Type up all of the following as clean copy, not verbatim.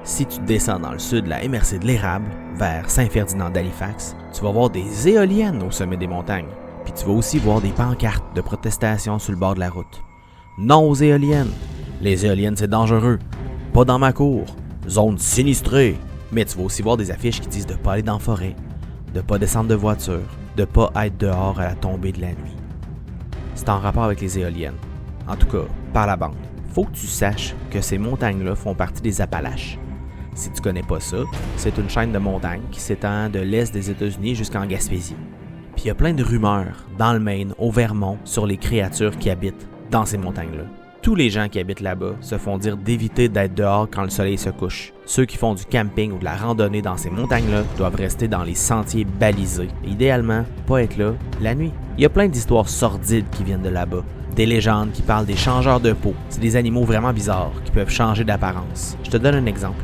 Si tu descends dans le sud de la MRC de l'Érable, vers Saint-Ferdinand d'Halifax, tu vas voir des éoliennes au sommet des montagnes. Puis tu vas aussi voir des pancartes de protestation sur le bord de la route. Non aux éoliennes. Les éoliennes, c'est dangereux. Pas dans ma cour. Zone sinistrée. Mais tu vas aussi voir des affiches qui disent de ne pas aller dans la forêt, de ne pas descendre de voiture, de ne pas être dehors à la tombée de la nuit. C'est en rapport avec les éoliennes. En tout cas, par la bande. Faut que tu saches que ces montagnes-là font partie des Appalaches. Si tu connais pas ça, c'est une chaîne de montagnes qui s'étend de l'est des États-Unis jusqu'en Gaspésie. Puis il y a plein de rumeurs dans le Maine, au Vermont, sur les créatures qui habitent dans ces montagnes-là. Tous les gens qui habitent là-bas se font dire d'éviter d'être dehors quand le soleil se couche. Ceux qui font du camping ou de la randonnée dans ces montagnes-là doivent rester dans les sentiers balisés. Idéalement, pas être là la nuit. Il y a plein d'histoires sordides qui viennent de là-bas. Des légendes qui parlent des changeurs de peau. C'est des animaux vraiment bizarres qui peuvent changer d'apparence. Je te donne un exemple.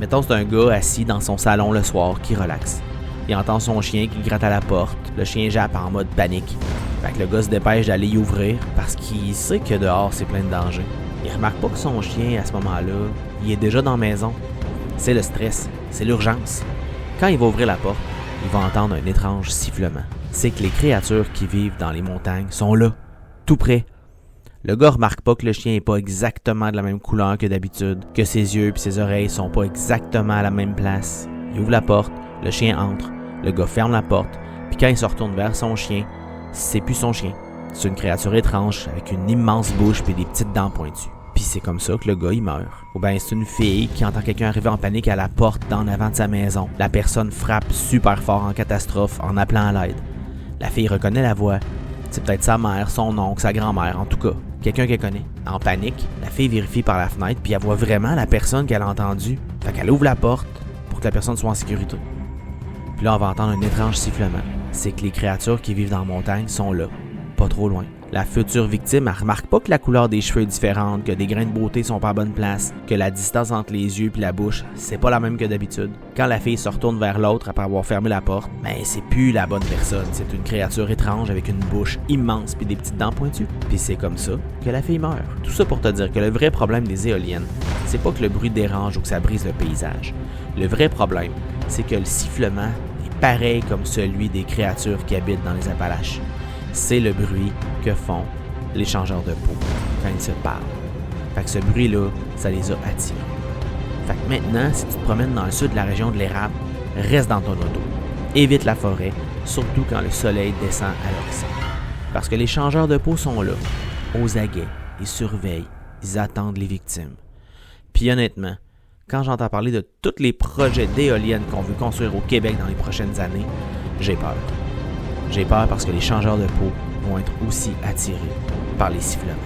Mettons, c'est un gars assis dans son salon le soir qui relaxe. Il entend son chien qui gratte à la porte. Le chien jappe en mode panique. Fait que le gars se dépêche d'aller y ouvrir parce qu'il sait que dehors c'est plein de dangers. Il remarque pas que son chien, à ce moment-là, il est déjà dans la maison. C'est le stress, c'est l'urgence. Quand il va ouvrir la porte, il va entendre un étrange sifflement. C'est que les créatures qui vivent dans les montagnes sont là, tout près. Le gars remarque pas que le chien est pas exactement de la même couleur que d'habitude, que ses yeux et ses oreilles sont pas exactement à la même place. Il ouvre la porte, le chien entre, le gars ferme la porte, puis quand il se retourne vers son chien, c'est plus son chien. C'est une créature étrange avec une immense bouche et des petites dents pointues. Puis c'est comme ça que le gars il meurt. Ou bien c'est une fille qui entend quelqu'un arriver en panique à la porte d'en avant de sa maison. La personne frappe super fort en catastrophe en appelant à l'aide. La fille reconnaît la voix. C'est peut-être sa mère, son oncle, sa grand-mère, en tout cas. Quelqu'un qu'elle connaît. En panique, la fille vérifie par la fenêtre puis elle voit vraiment la personne qu'elle a entendue. Fait qu'elle ouvre la porte pour que la personne soit en sécurité. Puis là, on va entendre un étrange sifflement. C'est que les créatures qui vivent dans la montagne sont là, pas trop loin. La future victime, elle remarque pas que la couleur des cheveux est différente, que des grains de beauté sont pas à bonne place, que la distance entre les yeux et la bouche, c'est pas la même que d'habitude. Quand la fille se retourne vers l'autre après avoir fermé la porte, c'est plus la bonne personne. C'est une créature étrange avec une bouche immense puis des petites dents pointues. Puis c'est comme ça que la fille meurt. Tout ça pour te dire que le vrai problème des éoliennes, c'est pas que le bruit dérange ou que ça brise le paysage. Le vrai problème, c'est que le sifflement est pareil comme celui des créatures qui habitent dans les Appalaches. C'est le bruit que font les changeurs de peau quand ils se parlent. Fait que ce bruit-là, ça les a attirés. Fait que maintenant, si tu te promènes dans le sud de la région de l'Érable, reste dans ton auto. Évite la forêt, surtout quand le soleil descend à l'horizon. Parce que les changeurs de peau sont là, aux aguets, ils surveillent, ils attendent les victimes. Puis honnêtement, quand j'entends parler de tous les projets d'éoliennes qu'on veut construire au Québec dans les prochaines années, j'ai peur. J'ai peur parce que les changeurs de peau vont être aussi attirés par les sifflements.